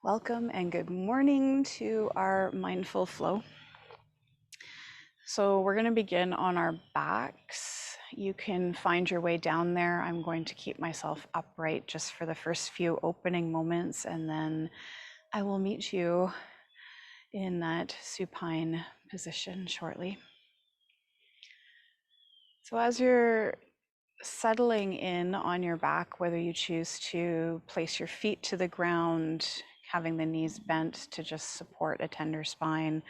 Welcome and good morning to our mindful flow. So we're going to begin on our backs. You can find your way down there. I'm going to keep myself upright just for the first few opening moments, and then I will meet you in that supine position shortly. So as you're settling in on your back, whether you choose to place your feet to the ground, having the knees bent to just support a tender spine,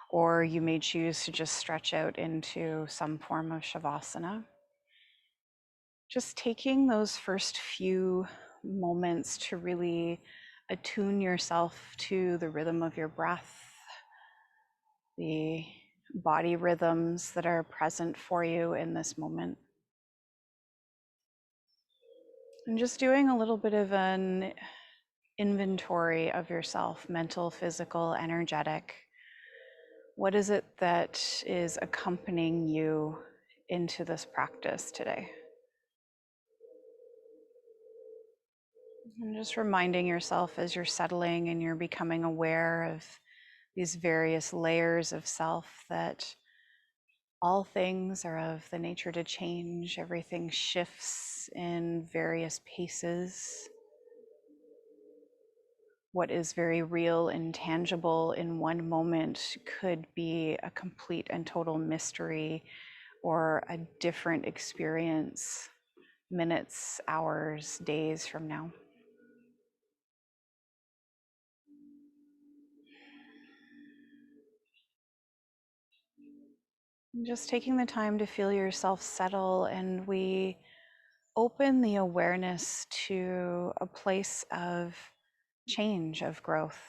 or you may choose to just stretch out into some form of Shavasana. Just taking those first few moments to really attune yourself to the rhythm of your breath, the body rhythms that are present for you in this moment. And just doing a little bit of an inventory of yourself, mental, physical, energetic. What is it that is accompanying you into this practice today? And just reminding yourself as you're settling and you're becoming aware of these various layers of self that all things are of the nature to change. Everything shifts in various paces. What is very real and tangible in one moment could be a complete and total mystery or a different experience minutes, hours, days from now. Just taking the time to feel yourself settle, and we open the awareness to a place of change, of growth.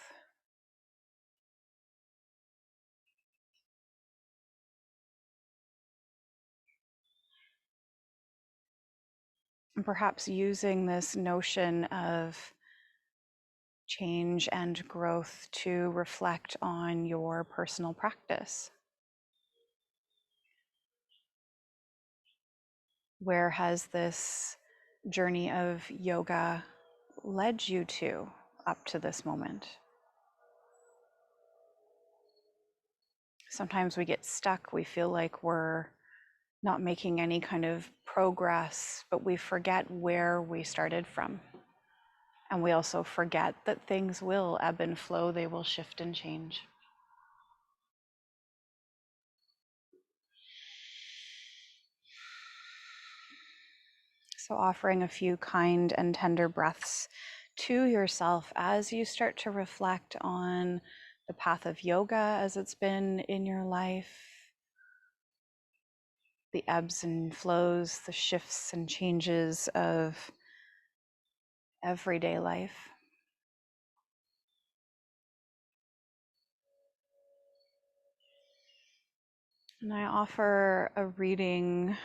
And perhaps using this notion of change and growth to reflect on your personal practice. Where has this journey of yoga led you to up to this moment? Sometimes we get stuck. We feel like we're not making any kind of progress, but we forget where we started from. And we also forget that things will ebb and flow, they will shift and change. So, offering a few kind and tender breaths to yourself as you start to reflect on the path of yoga as it's been in your life, the ebbs and flows, the shifts and changes of everyday life. And I offer a reading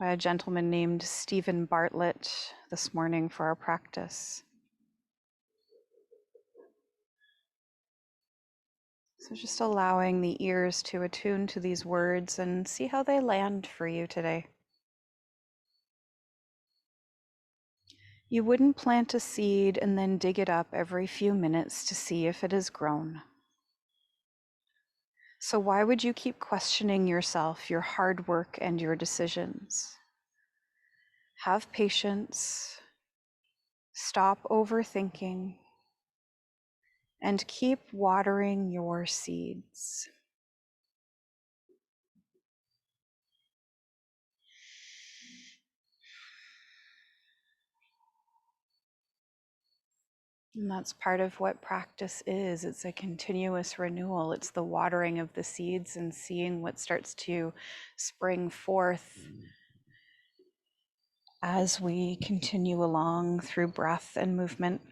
by a gentleman named Stephen Bartlett this morning for our practice. So just allowing the ears to attune to these words and see how they land for you today. You wouldn't plant a seed and then dig it up every few minutes to see if it has grown. So why would you keep questioning yourself, your hard work, and your decisions? Have patience, stop overthinking, and keep watering your seeds. And that's part of what practice is. It's a continuous renewal. It's the watering of the seeds and seeing what starts to spring forth as we continue along through breath and movement.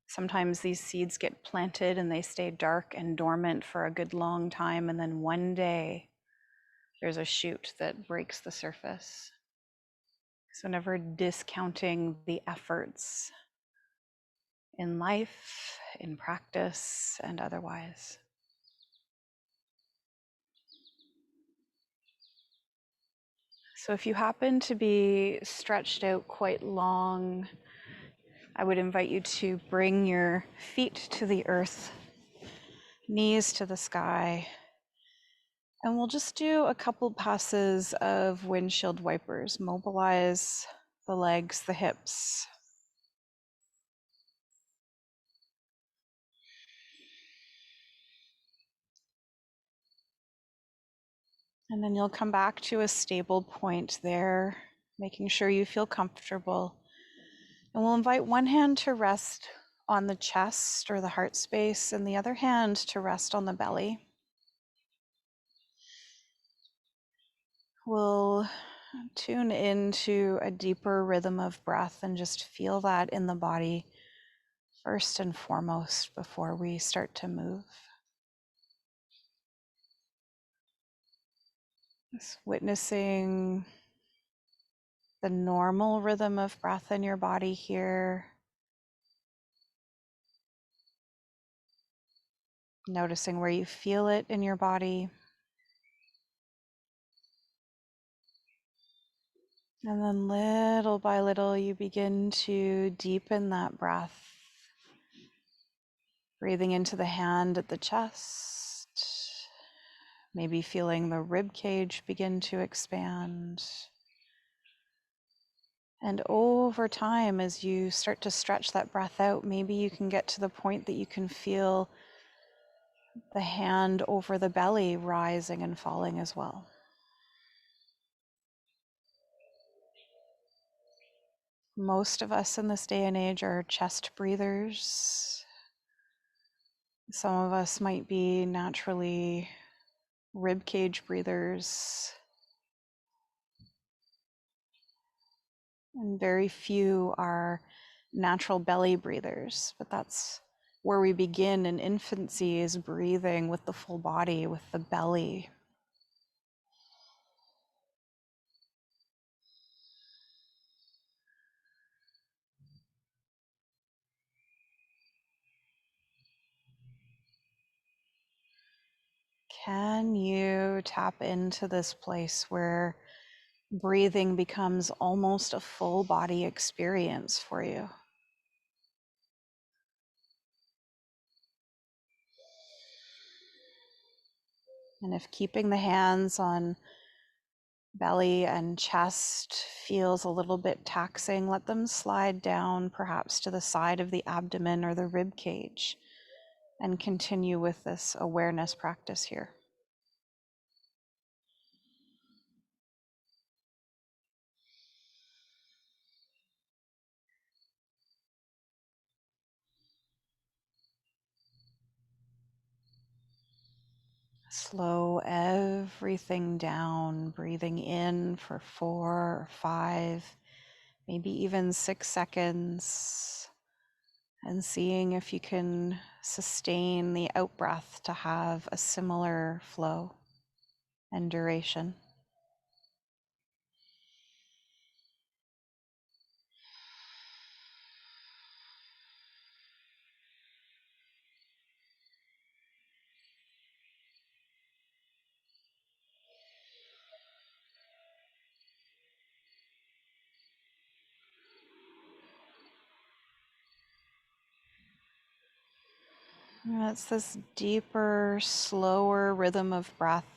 Sometimes these seeds get planted and they stay dark and dormant for a good long time, and then one day there's a shoot that breaks the surface. So never discounting the efforts in life, in practice, and otherwise. So if you happen to be stretched out quite long, I would invite you to bring your feet to the earth, knees to the sky, and we'll just do a couple passes of windshield wipers. Mobilize the legs, the hips. And then you'll come back to a stable point there, making sure you feel comfortable. And we'll invite one hand to rest on the chest or the heart space, and the other hand to rest on the belly. We'll tune into a deeper rhythm of breath and just feel that in the body first and foremost before we start to move. Just witnessing the normal rhythm of breath in your body here. Noticing where you feel it in your body. And then little by little, you begin to deepen that breath. Breathing into the hand at the chest. Maybe feeling the rib cage begin to expand. And over time, as you start to stretch that breath out, maybe you can get to the point that you can feel the hand over the belly rising and falling as well. Most of us in this day and age are chest breathers. Some of us might be naturally rib cage breathers. And very few are natural belly breathers, but that's where we begin in infancy, is breathing with the full body, with the belly. Can you tap into this place where breathing becomes almost a full body experience for you? And if keeping the hands on belly and chest feels a little bit taxing, let them slide down perhaps to the side of the abdomen or the rib cage, and continue with this awareness practice here. Slow everything down, breathing in for 4 or 5, maybe even 6 seconds, and seeing if you can sustain the out breath to have a similar flow and duration. It's this deeper, slower rhythm of breath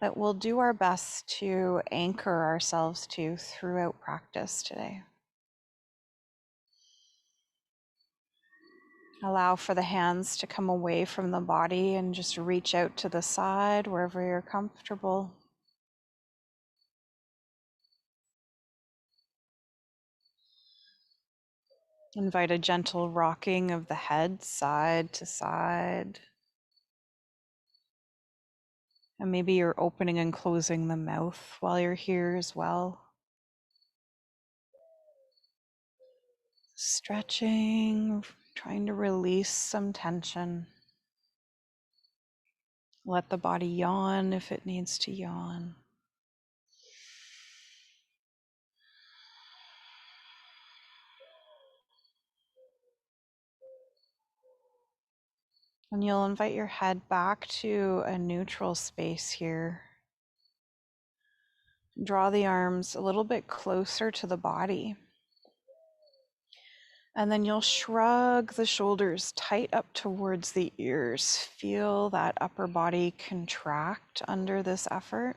that we'll do our best to anchor ourselves to throughout practice today. Allow for the hands to come away from the body and just reach out to the side wherever you're comfortable. Invite a gentle rocking of the head side to side. And maybe you're opening and closing the mouth while you're here as well. Stretching, trying to release some tension. Let the body yawn if it needs to yawn. And you'll invite your head back to a neutral space here. Draw the arms a little bit closer to the body. And then you'll shrug the shoulders tight up towards the ears. Feel that upper body contract under this effort.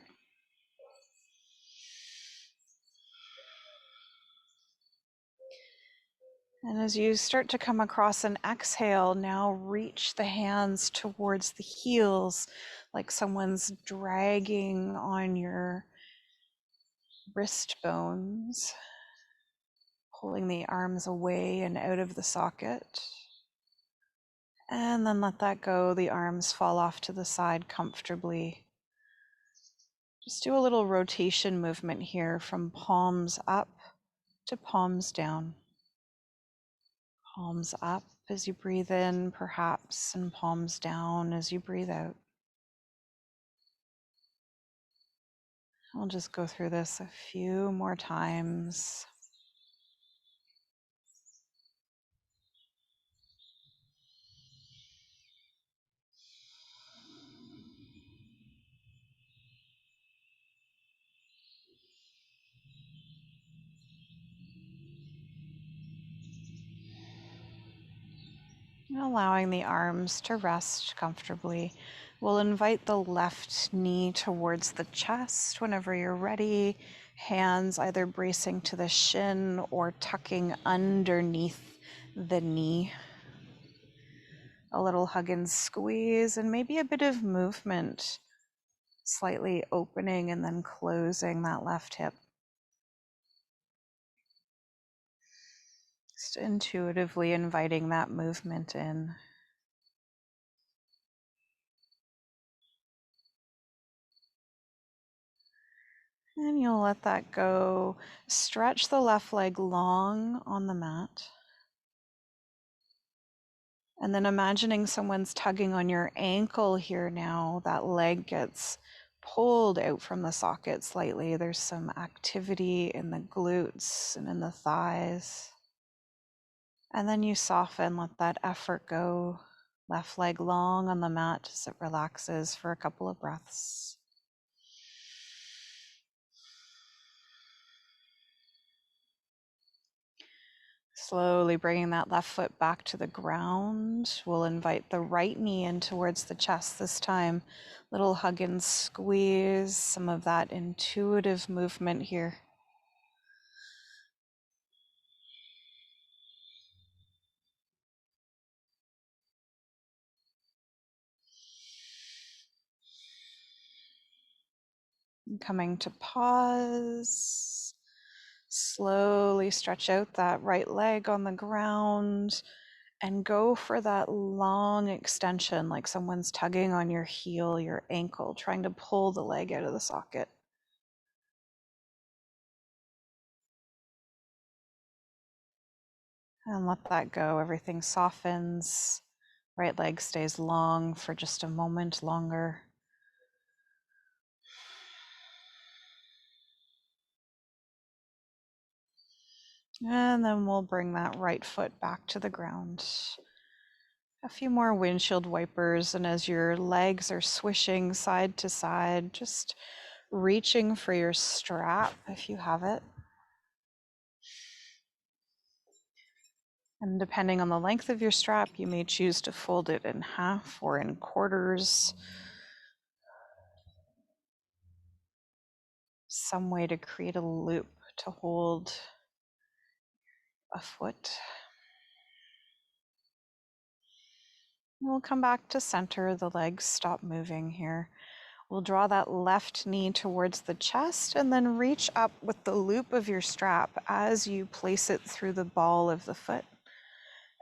And as you start to come across an exhale, now reach the hands towards the heels, like someone's dragging on your wrist bones, pulling the arms away and out of the socket. And then let that go. The arms fall off to the side comfortably. Just do a little rotation movement here from palms up to palms down. Palms up as you breathe in, perhaps, and palms down as you breathe out. I'll just go through this a few more times. Allowing the arms to rest comfortably. We'll invite the left knee towards the chest whenever you're ready. Hands either bracing to the shin or tucking underneath the knee. A little hug and squeeze, and maybe a bit of movement, slightly opening and then closing that left hip. Just intuitively inviting that movement in. And you'll let that go. Stretch the left leg long on the mat. And then imagining someone's tugging on your ankle here now. That leg gets pulled out from the socket slightly. There's some activity in the glutes and in the thighs. And then you soften, let that effort go. Left leg long on the mat as it relaxes for a couple of breaths. Slowly bringing that left foot back to the ground. We'll invite the right knee in towards the chest this time. Little hug and squeeze, some of that intuitive movement here. Coming to pause. Slowly stretch out that right leg on the ground and go for that long extension, like someone's tugging on your heel, your ankle, trying to pull the leg out of the socket. And let that go. Everything softens. Right leg stays long for just a moment longer. And then we'll bring that right foot back to the ground. A few more windshield wipers, and as your legs are swishing side to side, just reaching for your strap if you have it. And depending on the length of your strap, you may choose to fold it in half or in quarters. Some way to create a loop to hold a foot. We'll come back to center, the legs stop moving here. We'll draw that left knee towards the chest and then reach up with the loop of your strap as you place it through the ball of the foot.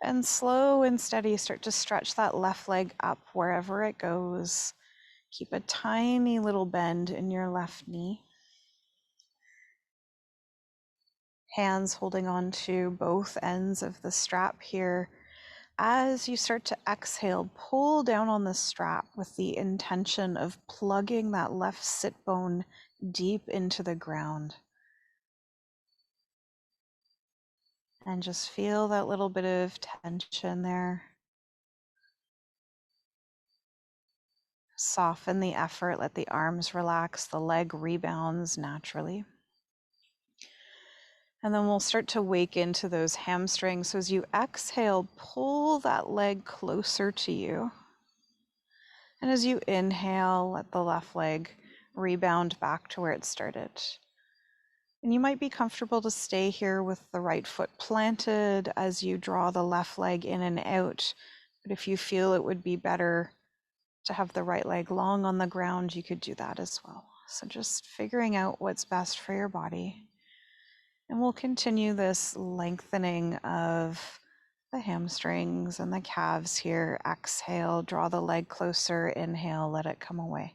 And slow and steady, start to stretch that left leg up wherever it goes. Keep a tiny little bend in your left knee. Hands holding on to both ends of the strap here. As you start to exhale, pull down on the strap with the intention of plugging that left sit bone deep into the ground. And just feel that little bit of tension there. Soften the effort, let the arms relax, the leg rebounds naturally. And then we'll start to wake into those hamstrings. So as you exhale, pull that leg closer to you. And as you inhale, let the left leg rebound back to where it started. And you might be comfortable to stay here with the right foot planted as you draw the left leg in and out. But if you feel it would be better to have the right leg long on the ground, you could do that as well. So just figuring out what's best for your body. And we'll continue this lengthening of the hamstrings and the calves here. Exhale, draw the leg closer. Inhale, let it come away.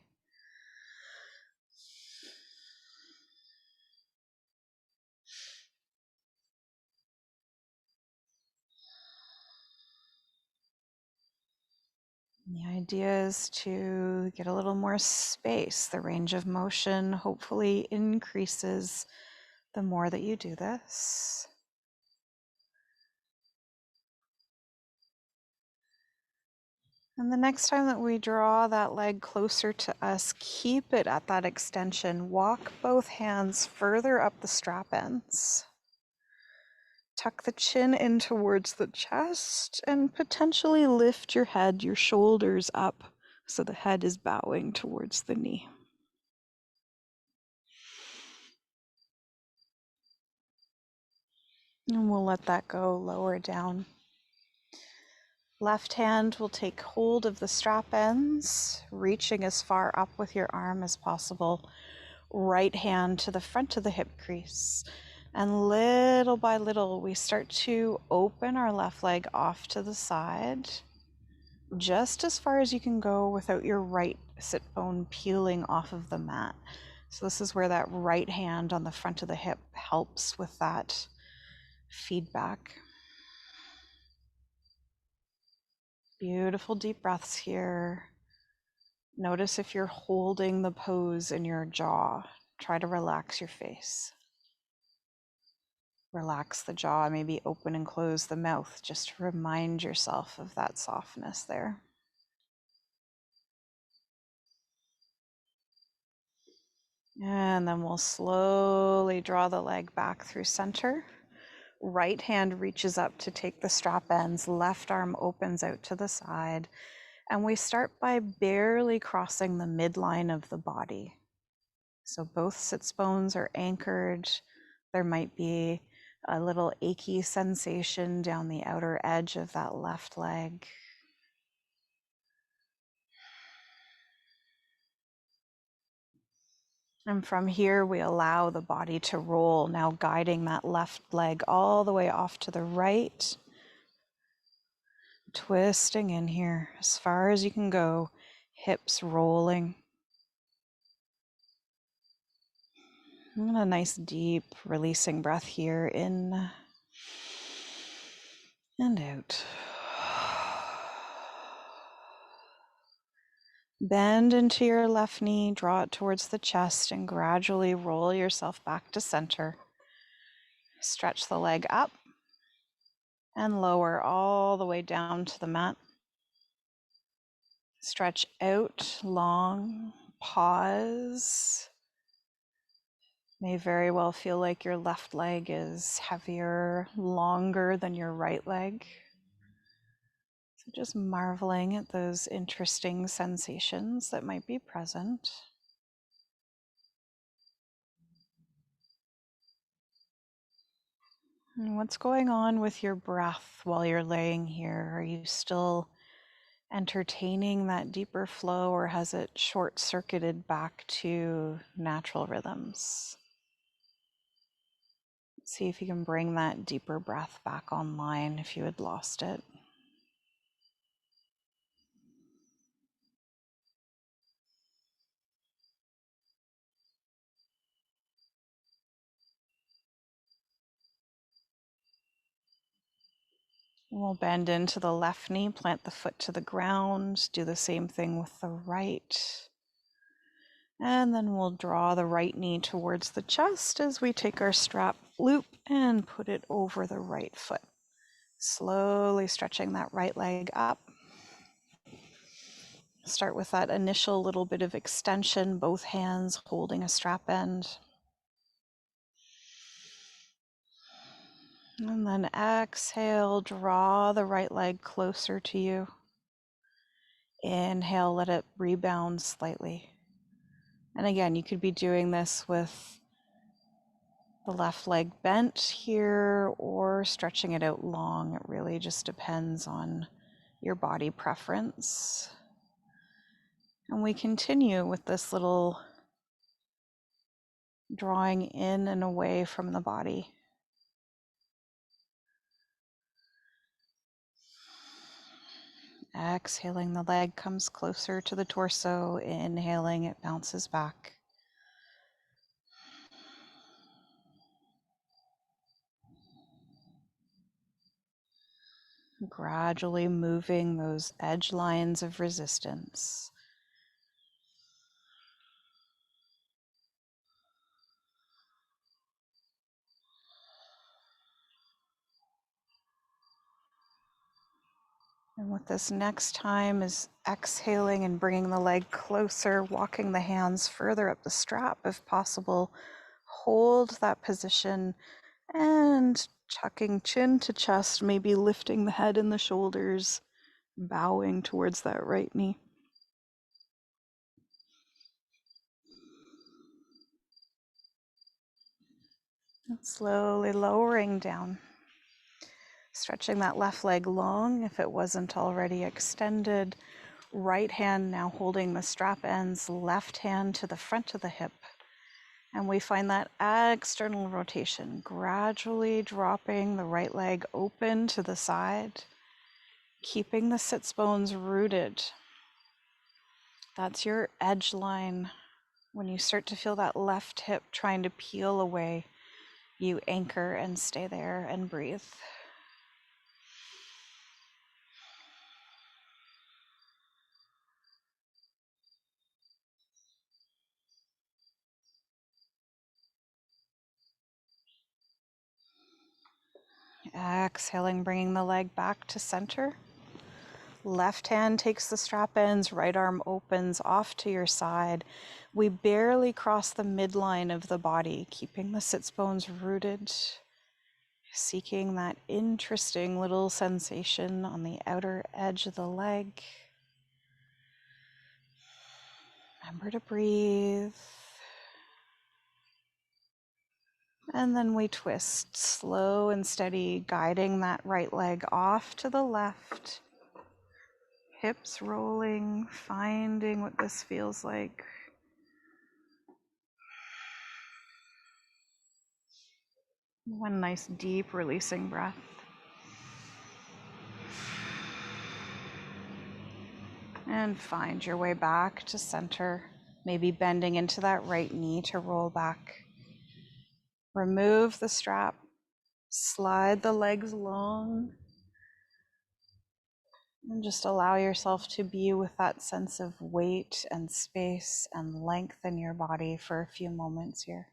The idea is to get a little more space. The range of motion hopefully increases the more that you do this. And the next time that we draw that leg closer to us, keep it at that extension. Walk both hands further up the strap ends. Tuck the chin in towards the chest and potentially lift your head, your shoulders up so the head is bowing towards the knee. And we'll let that go lower down. Left hand will take hold of the strap ends, reaching as far up with your arm as possible. Right hand to the front of the hip crease. And little by little, we start to open our left leg off to the side, just as far as you can go without your right sit bone peeling off of the mat. So this is where that right hand on the front of the hip helps with that feedback. Beautiful deep breaths here. Notice if you're holding the pose in your jaw. Try to relax your face. Relax the jaw, maybe open and close the mouth, just to remind yourself of that softness there. And then we'll slowly draw the leg back through center. Right hand reaches up to take the strap ends, left arm opens out to the side, and we start by barely crossing the midline of the body. So both sits bones are anchored. There might be a little achy sensation down the outer edge of that left leg. And from here, we allow the body to roll, now guiding that left leg all the way off to the right. Twisting in here as far as you can go, hips rolling. And a nice deep releasing breath here, in and out. Bend into your left knee, draw it towards the chest, and gradually roll yourself back to center. Stretch the leg up and lower all the way down to the mat. Stretch out long, pause. May very well feel like your left leg is heavier, longer than your right leg. So just marveling at those interesting sensations that might be present. And what's going on with your breath while you're laying here? Are you still entertaining that deeper flow, or has it short-circuited back to natural rhythms? See if you can bring that deeper breath back online if you had lost it. We'll bend into the left knee, plant the foot to the ground, do the same thing with the right. And then we'll draw the right knee towards the chest as we take our strap loop and put it over the right foot. Slowly stretching that right leg up. Start with that initial little bit of extension, both hands holding a strap end. And then exhale, draw the right leg closer to you. Inhale, let it rebound slightly. And again, you could be doing this with the left leg bent here or stretching it out long. It really just depends on your body preference. And we continue with this little drawing in and away from the body. Exhaling, the leg comes closer to the torso. Inhaling, it bounces back. Gradually moving those edge lines of resistance. And with this next time is exhaling and bringing the leg closer, walking the hands further up the strap if possible. Hold that position and tucking chin to chest, maybe lifting the head and the shoulders, bowing towards that right knee. And slowly lowering down. Stretching that left leg long if it wasn't already extended. Right hand now holding the strap ends, left hand to the front of the hip. And we find that external rotation, gradually dropping the right leg open to the side, keeping the sits bones rooted. That's your edge line. When you start to feel that left hip trying to peel away, you anchor and stay there and breathe. Exhaling, bringing the leg back to center. Left hand takes the strap ends, right arm opens off to your side. We barely cross the midline of the body, keeping the sits bones rooted, seeking that interesting little sensation on the outer edge of the leg. Remember to breathe. And then we twist, slow and steady, guiding that right leg off to the left. Hips rolling, finding what this feels like. One nice deep releasing breath. And find your way back to center, maybe bending into that right knee to roll back. Remove the strap, slide the legs long, and just allow yourself to be with that sense of weight and space and length in your body for a few moments here.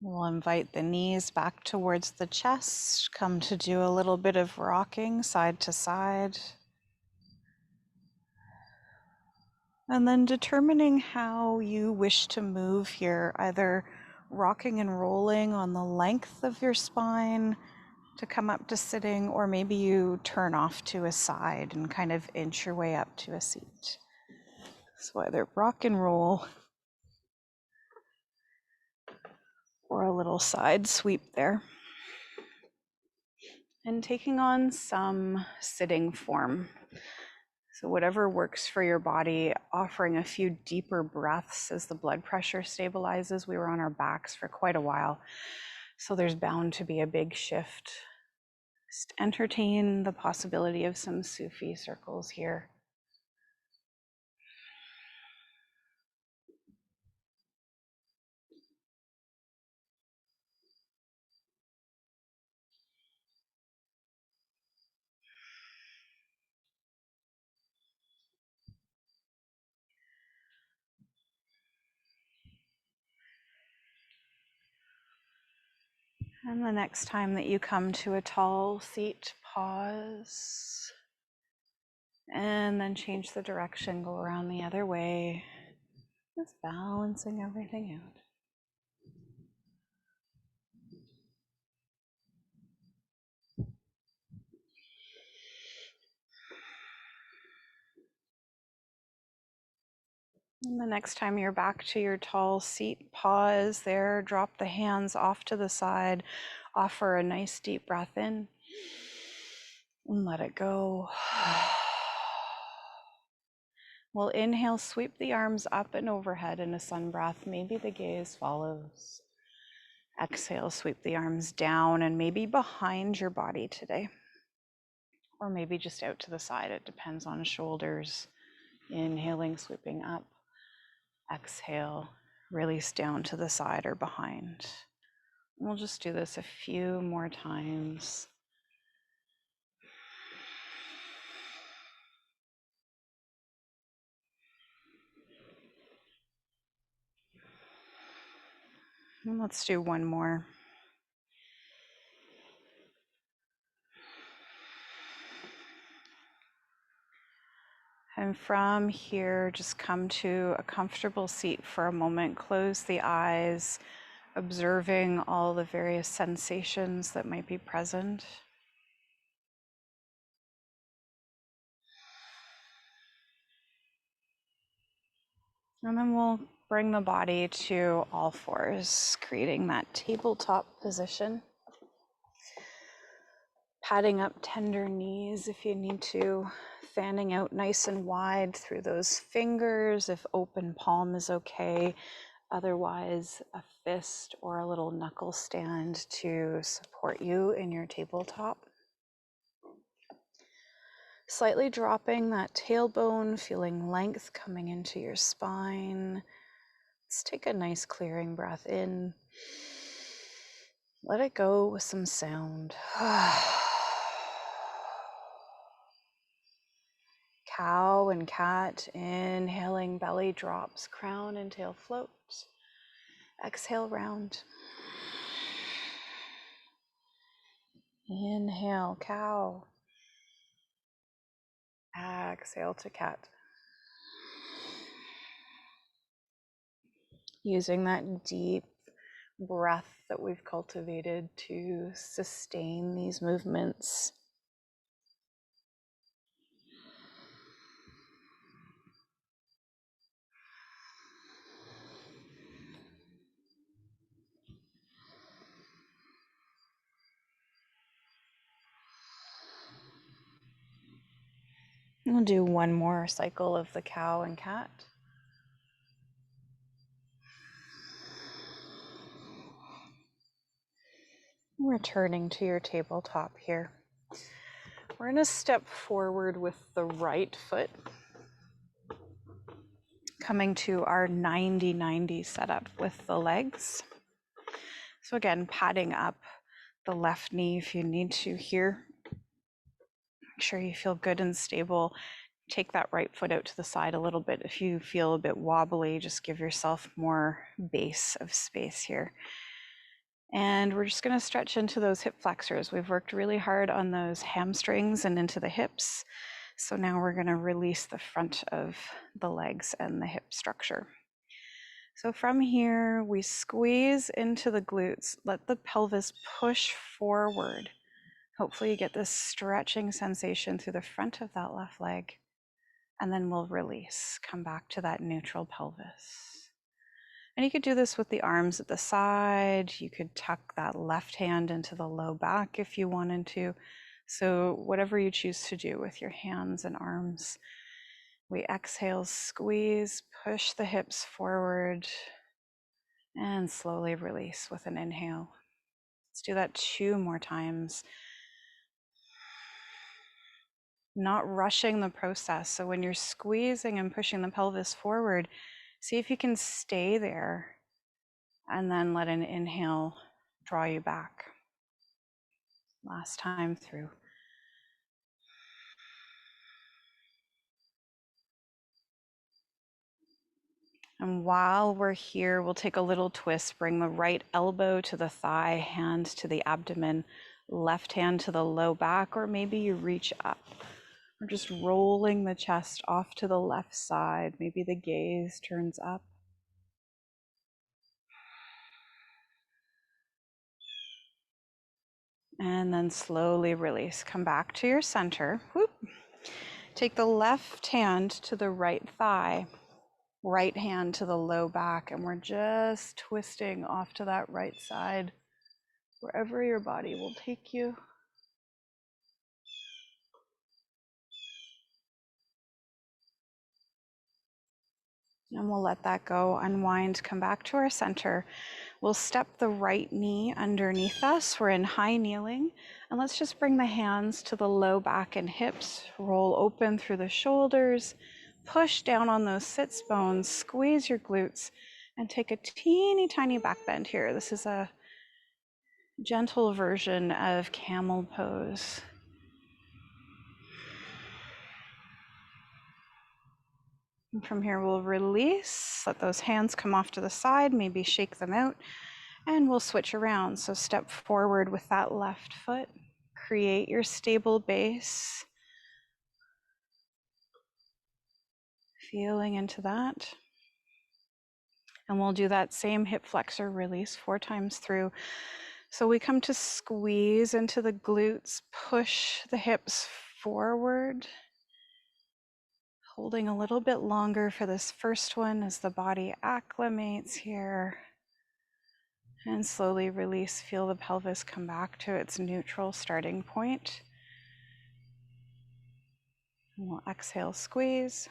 We'll invite the knees back towards the chest. Come to do a little bit of rocking side to side. And then determining how you wish to move here, either rocking and rolling on the length of your spine to come up to sitting, or maybe you turn off to a side and kind of inch your way up to a seat. So either rock and roll or a little side sweep there. And taking on some sitting form. So whatever works for your body, offering a few deeper breaths as the blood pressure stabilizes. We were on our backs for quite a while, so there's bound to be a big shift. Just entertain the possibility of some Sufi circles here. And the next time that you come to a tall seat, pause. And then change the direction, go around the other way. Just balancing everything out. And the next time you're back to your tall seat, pause there, drop the hands off to the side, offer a nice deep breath in, and let it go. We'll inhale, sweep the arms up and overhead in a sun breath. Maybe the gaze follows. Exhale, sweep the arms down and maybe behind your body today. Or maybe just out to the side. It depends on shoulders. Inhaling, sweeping up. Exhale, release down to the side or behind. We'll just do this a few more times. And let's do one more. And from here, just come to a comfortable seat for a moment. Close the eyes, observing all the various sensations that might be present. And then we'll bring the body to all fours, creating that tabletop position. Padding up tender knees if you need to, fanning out nice and wide through those fingers if open palm is okay. Otherwise, a fist or a little knuckle stand to support you in your tabletop. Slightly dropping that tailbone, feeling length coming into your spine. Let's take a nice clearing breath in. Let it go with some sound. Cow and cat, inhaling, belly drops, crown and tail floats. Exhale, round. Inhale, cow. Exhale to cat. Using that deep breath that we've cultivated to sustain these movements. We'll do one more cycle of the cow and cat. Returning to your tabletop here. We're going to step forward with the right foot, coming to our 90-90 setup with the legs. So again, padding up the left knee if you need to here. Make sure you feel good and stable. Take that right foot out to the side a little bit. If you feel a bit wobbly, just give yourself more base of space here. And we're just going to stretch into those hip flexors. We've worked really hard on those hamstrings and into the hips. So now we're going to release the front of the legs and the hip structure. So from here, we squeeze into the glutes. Let the pelvis push forward. Hopefully you get this stretching sensation through the front of that left leg. And then we'll release, come back to that neutral pelvis. And you could do this with the arms at the side. You could tuck that left hand into the low back if you wanted to. So whatever you choose to do with your hands and arms. We exhale, squeeze, push the hips forward, and slowly release with an inhale. Let's do that 2 more times. Not rushing the process. So when you're squeezing and pushing the pelvis forward, see if you can stay there and then let an inhale draw you back. Last time through. And while we're here, we'll take a little twist. Bring the right elbow to the thigh, hand to the abdomen, left hand to the low back, or maybe you reach up. We're just rolling the chest off to the left side. Maybe the gaze turns up. And then slowly release. Come back to your center. Whoop. Take the left hand to the right thigh, right hand to the low back, and we're just twisting off to that right side, wherever your body will take you. And we'll let that go, unwind, come back to our center. We'll step the right knee underneath us. We're in high kneeling. And let's just bring the hands to the low back and hips. Roll open through the shoulders. Push down on those sits bones. Squeeze your glutes. And take a teeny tiny back bend here. This is a gentle version of camel pose. And from here, we'll release. Let those hands come off to the side. Maybe shake them out. And we'll switch around. So step forward with that left foot. Create your stable base. Feeling into that. And we'll do that same hip flexor release 4 times through. So we come to squeeze into the glutes, push the hips forward. Holding a little bit longer for this first one as the body acclimates here. And slowly release, feel the pelvis come back to its neutral starting point. And we'll exhale, squeeze.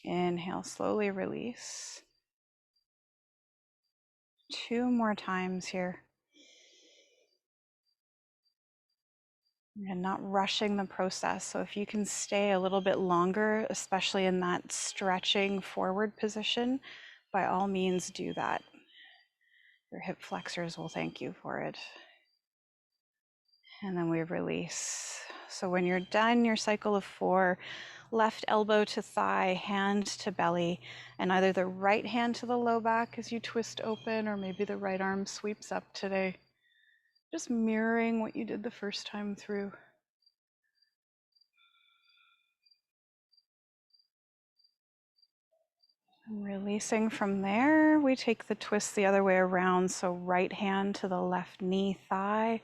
Inhale, slowly release. 2 more times here. And not rushing the process. So if you can stay a little bit longer, especially in that stretching forward position, by all means do that. Your hip flexors will thank you for it. And then we release. So when you're done your cycle of 4, left elbow to thigh, hand to belly, and either the right hand to the low back as you twist open, or maybe the right arm sweeps up today. Just mirroring what you did the first time through. And releasing from there, we take the twist the other way around. So right hand to the left knee, thigh,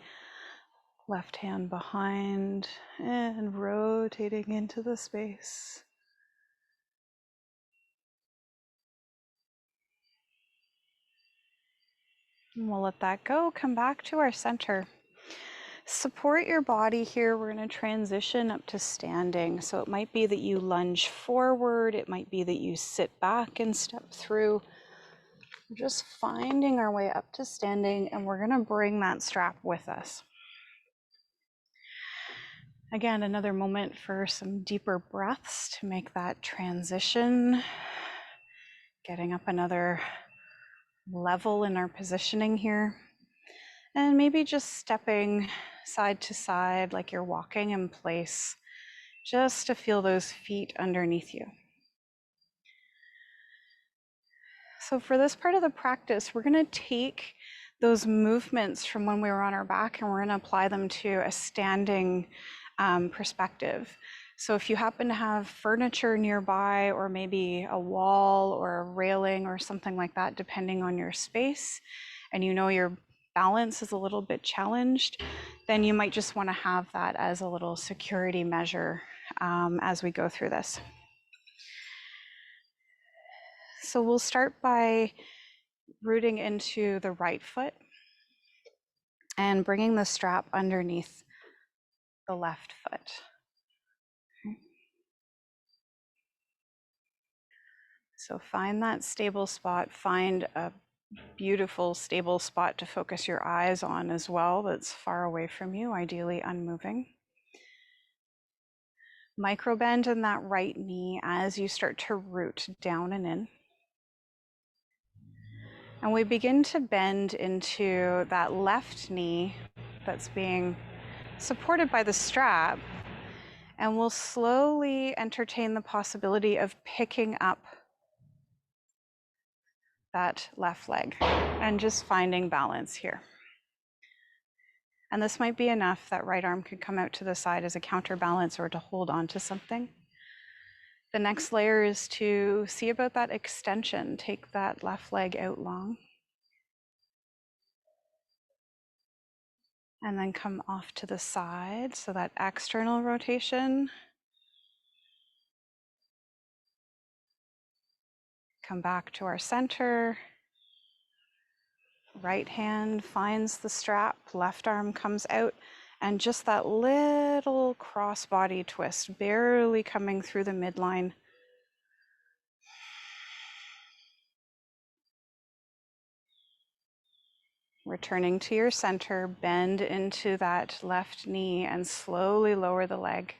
left hand behind, and rotating into the space. And we'll let that go. Come back to our center. Support your body here. We're going to transition up to standing. So it might be that you lunge forward. It might be that you sit back and step through. We're just finding our way up to standing, and we're going to bring that strap with us. Again, another moment for some deeper breaths to make that transition. Getting up another level in our positioning here. And maybe just stepping side to side like you're walking in place, just to feel those feet underneath you. So for this part of the practice, we're going to take those movements from when we were on our back and we're going to apply them to a standing perspective. So if you happen to have furniture nearby, or maybe a wall or a railing or something like that, depending on your space, and you know your balance is a little bit challenged, then you might just want to have that as a little security measure as we go through this. So we'll start by rooting into the right foot and bringing the strap underneath the left foot. Okay. So find that stable spot, find a beautiful stable spot to focus your eyes on as well that's far away from you, ideally unmoving. Micro bend in that right knee as you start to root down and in. And we begin to bend into that left knee that's being supported by the strap. And we'll slowly entertain the possibility of picking up that left leg and just finding balance here. And this might be enough. That right arm could come out to the side as a counterbalance or to hold on to something. The next layer is to see about that extension. Take that left leg out long. And then come off to the side. So that external rotation. Come back to our center. Right hand finds the strap, left arm comes out, and just that little cross-body twist, barely coming through the midline. Returning to your center, bend into that left knee and slowly lower the leg.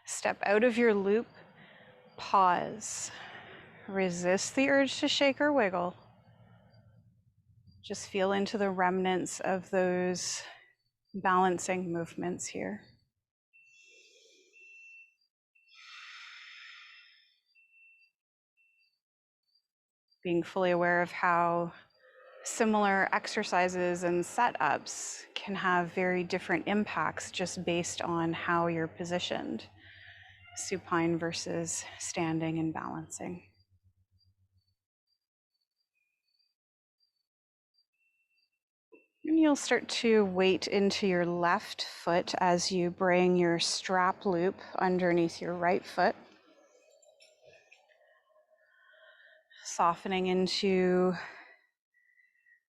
Step out of your loop, pause. Resist the urge to shake or wiggle. Just feel into the remnants of those balancing movements here. Being fully aware of how similar exercises and setups can have very different impacts just based on how you're positioned, supine versus standing and balancing. And you'll start to weight into your left foot as you bring your strap loop underneath your right foot. Softening into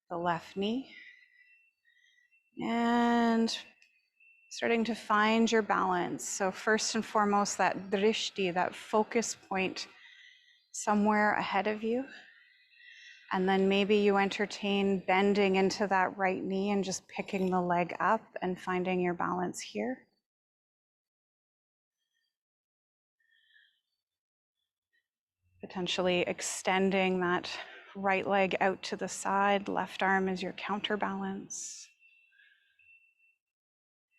the left knee. And starting to find your balance. So first and foremost, that drishti, that focus point somewhere ahead of you. And then maybe you entertain bending into that right knee and just picking the leg up and finding your balance here. Potentially extending that right leg out to the side, left arm is your counterbalance.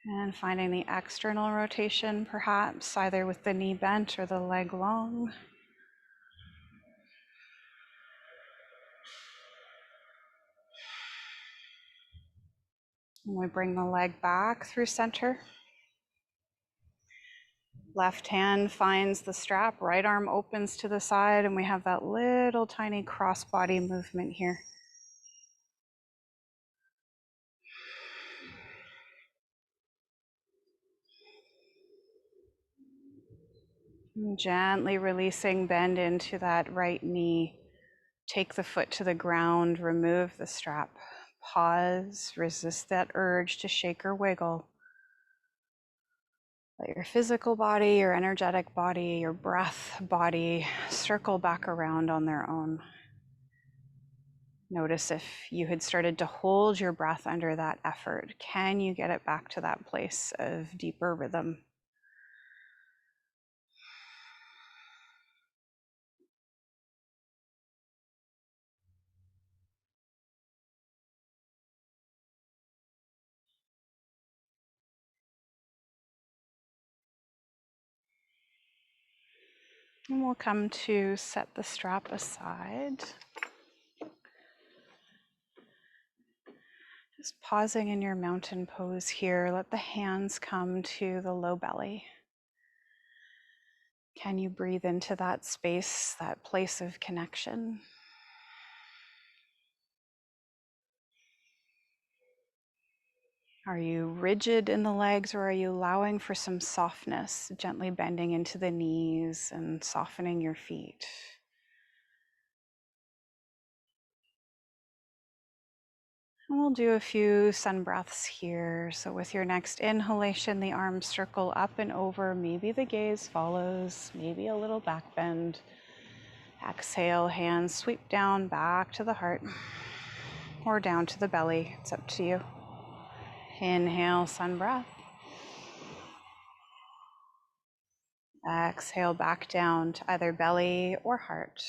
And finding the external rotation, perhaps, either with the knee bent or the leg long. And we bring the leg back through center. Left hand finds the strap, right arm opens to the side, and we have that little tiny cross-body movement here. And gently releasing, bend into that right knee. Take the foot to the ground, remove the strap. Pause, resist that urge to shake or wiggle. Let your physical body, your energetic body, your breath body circle back around on their own. Notice if you had started to hold your breath under that effort, can you get it back to that place of deeper rhythm? And we'll come to set the strap aside. Just pausing in your mountain pose here, let the hands come to the low belly. Can you breathe into that space, that place of connection? Are you rigid in the legs, or are you allowing for some softness, gently bending into the knees and softening your feet? And we'll do a few sun breaths here. So with your next inhalation, the arms circle up and over. Maybe the gaze follows, maybe a little back bend. Exhale, hands sweep down back to the heart or down to the belly. It's up to you. Inhale, sun breath. Exhale back down to either belly or heart.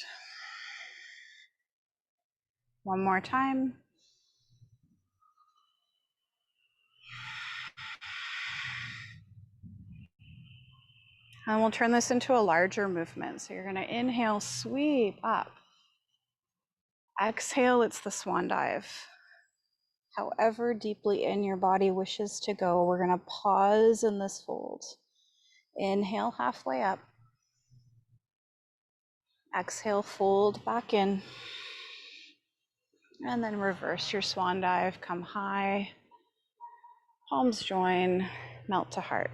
One more time. And we'll turn this into a larger movement. So you're going to inhale, sweep up. Exhale, it's the swan dive. However deeply in your body wishes to go, we're going to pause in this fold. Inhale, halfway up. Exhale, fold back in. And then reverse your swan dive, come high. Palms join, melt to heart.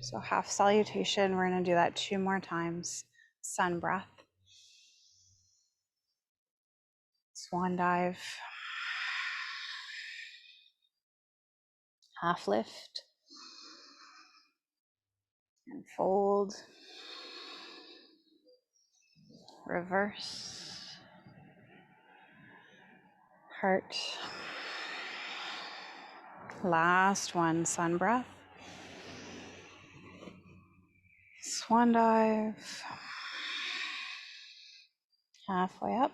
So half salutation, we're going to do that 2 more times. Sun breath. Swan dive. Half lift. And fold. Reverse. Heart. Last one, sun breath. Swan dive. Halfway up.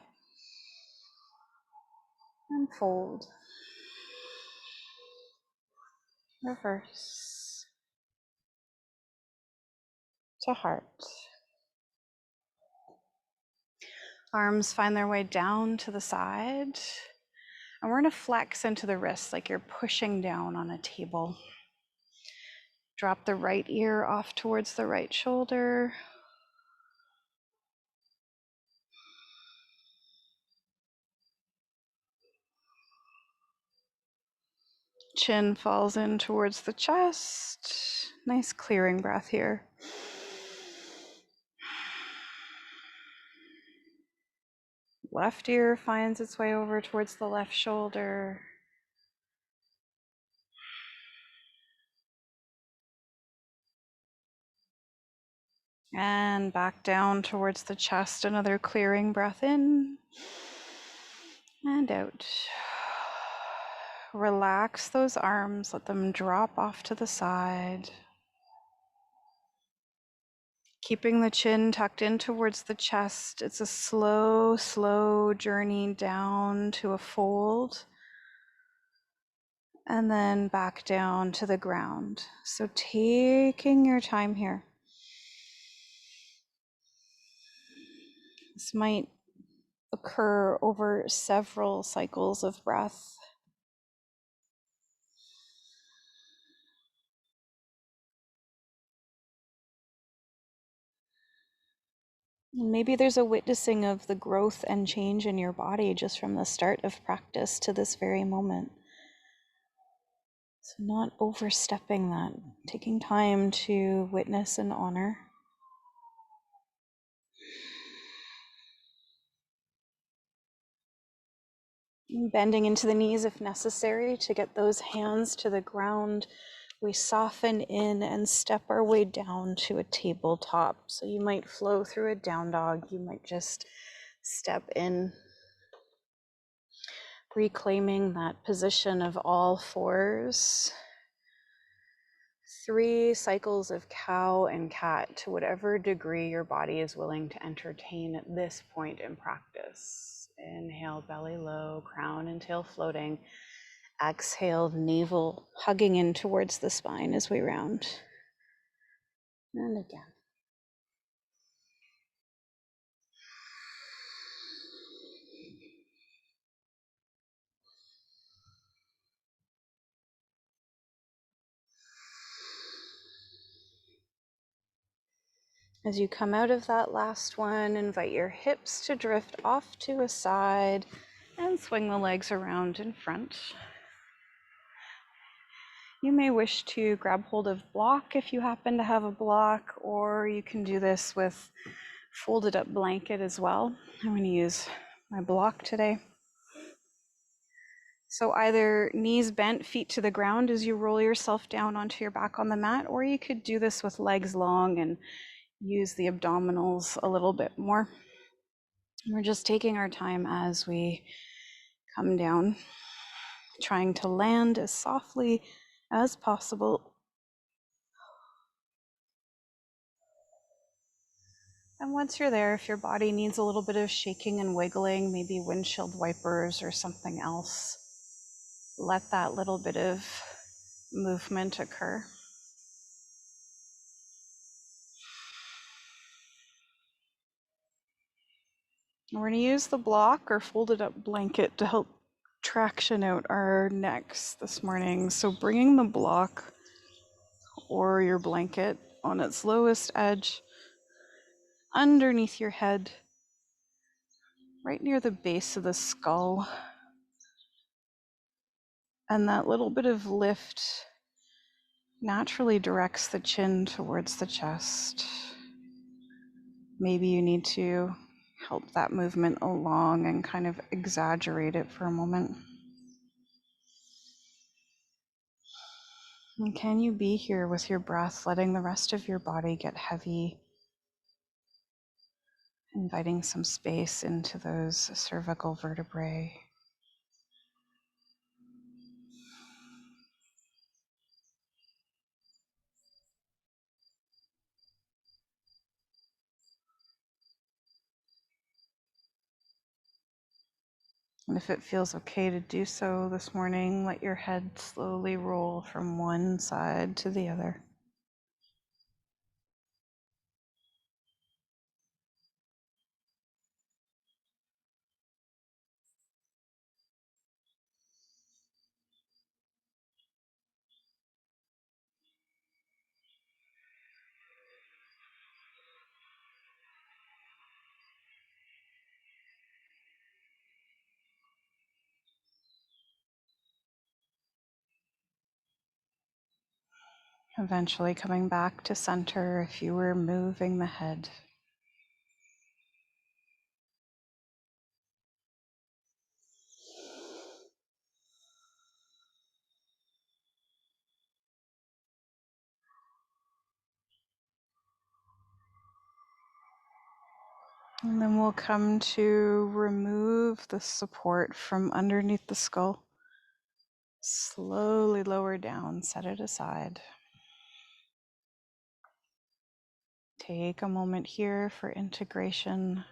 And fold. Reverse. To heart. Arms find their way down to the side. And we're going to flex into the wrists like you're pushing down on a table. Drop the right ear off towards the right shoulder. Chin falls in towards the chest. Nice clearing breath here. Left ear finds its way over towards the left shoulder. And back down towards the chest, another clearing breath in and out. Relax those arms, let them drop off to the side. Keeping the chin tucked in towards the chest. It's a slow, slow journey down to a fold. And then back down to the ground. So taking your time here. This might occur over several cycles of breath. Maybe there's a witnessing of the growth and change in your body just from the start of practice to this very moment. So not overstepping that, taking time to witness and honor. Bending into the knees if necessary to get those hands to the ground. We soften in and step our way down to a tabletop. So you might flow through a down dog. You might just step in, reclaiming that position of all fours. 3 cycles of cow and cat to whatever degree your body is willing to entertain at this point in practice. Inhale, belly low, crown and tail floating. Exhale, navel hugging in towards the spine as we round. And again. As you come out of that last one, invite your hips to drift off to a side and swing the legs around in front. You may wish to grab hold of block if you happen to have a block, or you can do this with folded up blanket as well. I'm going to use my block today. So either knees bent, feet to the ground as you roll yourself down onto your back on the mat, or you could do this with legs long and use the abdominals a little bit more. We're just taking our time as we come down, trying to land as softly as possible. And once you're there, if your body needs a little bit of shaking and wiggling, maybe windshield wipers or something else, let that little bit of movement occur. We're going to use the block or folded up blanket to help traction out our necks this morning. So bringing the block or your blanket on its lowest edge underneath your head, right near the base of the skull. And that little bit of lift naturally directs the chin towards the chest. Maybe you need to help that movement along and kind of exaggerate it for a moment. And can you be here with your breath, letting the rest of your body get heavy, inviting some space into those cervical vertebrae. And if it feels okay to do so this morning, let your head slowly roll from one side to the other. Eventually coming back to center if you were moving the head. And then we'll come to remove the support from underneath the skull. Slowly lower down, set it aside. Take a moment here for integration.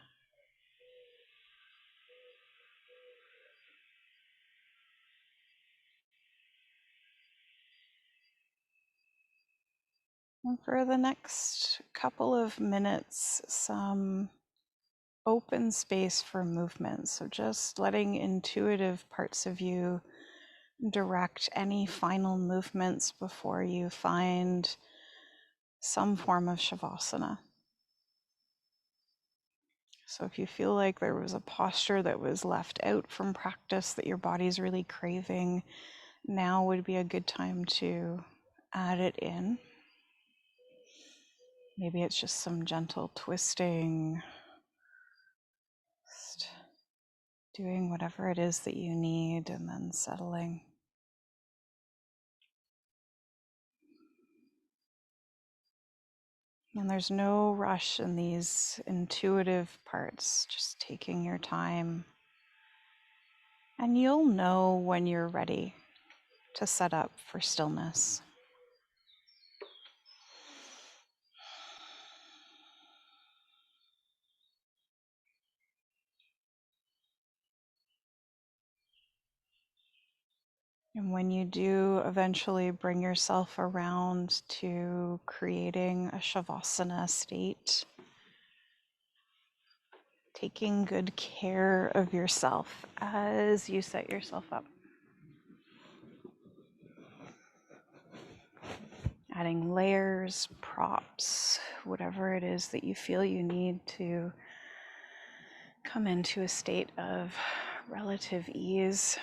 And for the next couple of minutes, some open space for movement. So just letting intuitive parts of you direct any final movements before you find some form of Shavasana. So if you feel like there was a posture that was left out from practice that your body's really craving, now would be a good time to add it in. Maybe it's just some gentle twisting, just doing whatever it is that you need and then settling. And there's no rush in these intuitive parts, just taking your time. And you'll know when you're ready to set up for stillness. And when you do eventually bring yourself around to creating a Shavasana state, taking good care of yourself as you set yourself up. Adding layers, props, whatever it is that you feel you need to come into a state of relative ease.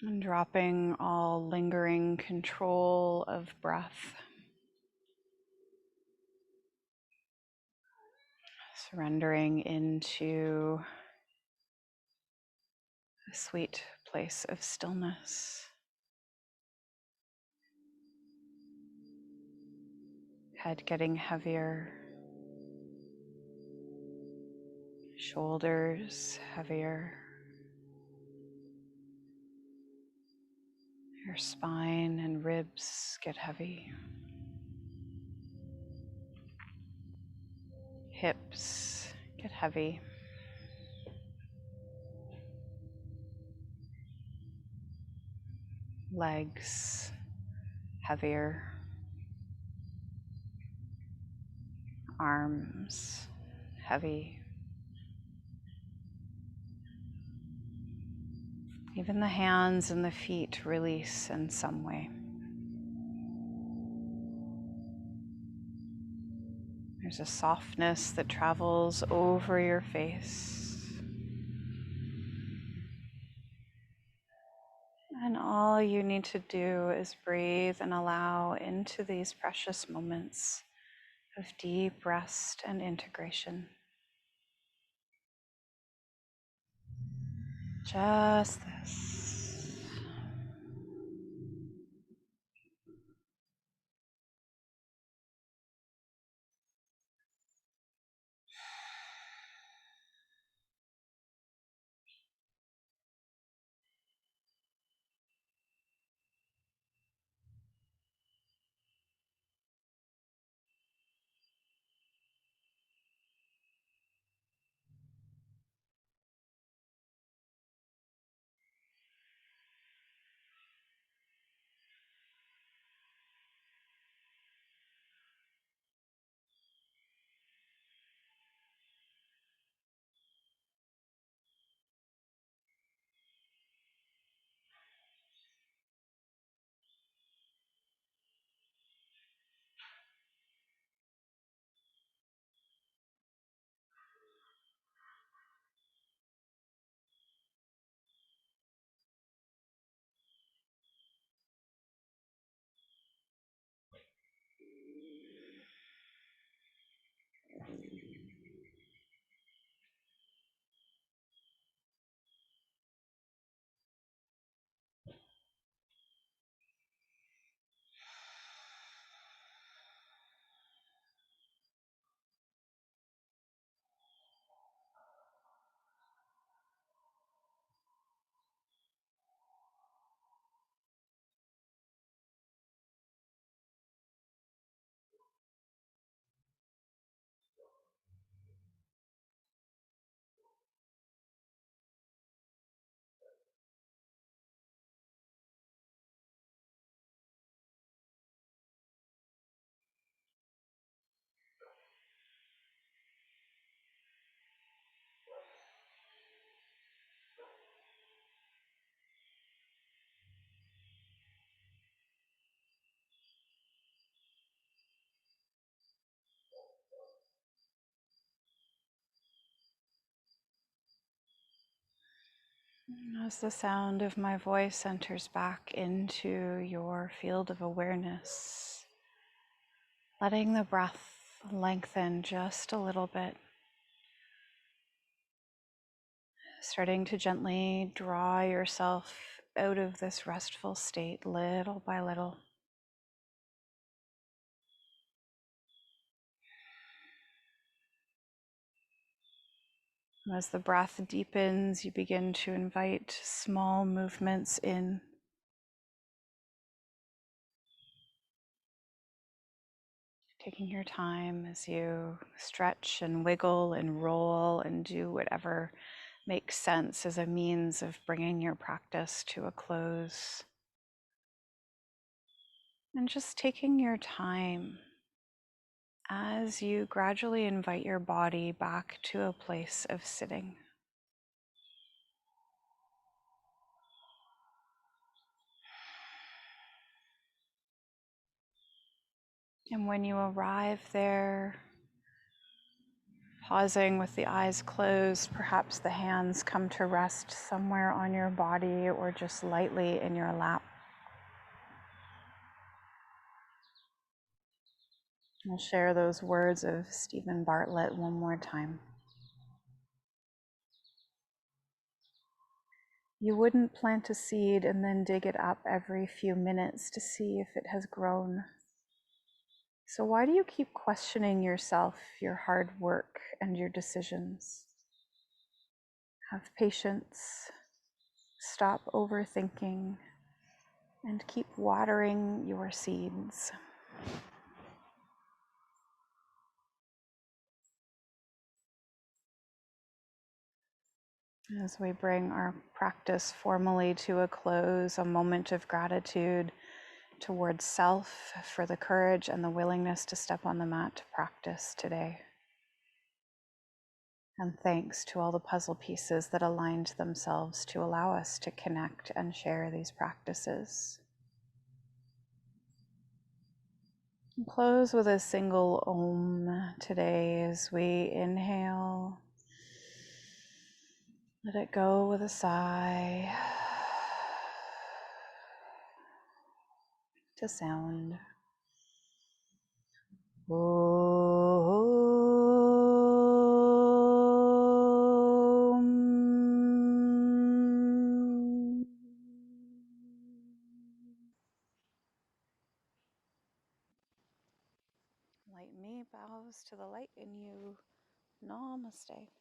And dropping all lingering control of breath. Surrendering into a sweet place of stillness. Head getting heavier. Shoulders heavier. Your spine and ribs get heavy. Hips get heavy. Legs heavier. arms heavy. Even the hands and the feet release in some way. There's a softness that travels over your face. And all you need to do is breathe and allow into these precious moments of deep rest and integration. Just this. As the sound of my voice enters back into your field of awareness, letting the breath lengthen just a little bit, starting to gently draw yourself out of this restful state little by little. As the breath deepens, you begin to invite small movements in. Taking your time as you stretch and wiggle and roll and do whatever makes sense as a means of bringing your practice to a close. And just taking your time as you gradually invite your body back to a place of sitting. And when you arrive there, pausing with the eyes closed, perhaps the hands come to rest somewhere on your body or just lightly in your lap. I'll share those words of Stephen Bartlett one more time. You wouldn't plant a seed and then dig it up every few minutes to see if it has grown. So why do you keep questioning yourself, your hard work, and your decisions? Have patience, stop overthinking, and keep watering your seeds. As we bring our practice formally to a close, a moment of gratitude towards self for the courage and the willingness to step on the mat to practice today. And thanks to all the puzzle pieces that aligned themselves to allow us to connect and share these practices. And close with a single Om today as we inhale. Let it go with a sigh to sound. Light me bows to the light in you. Namaste.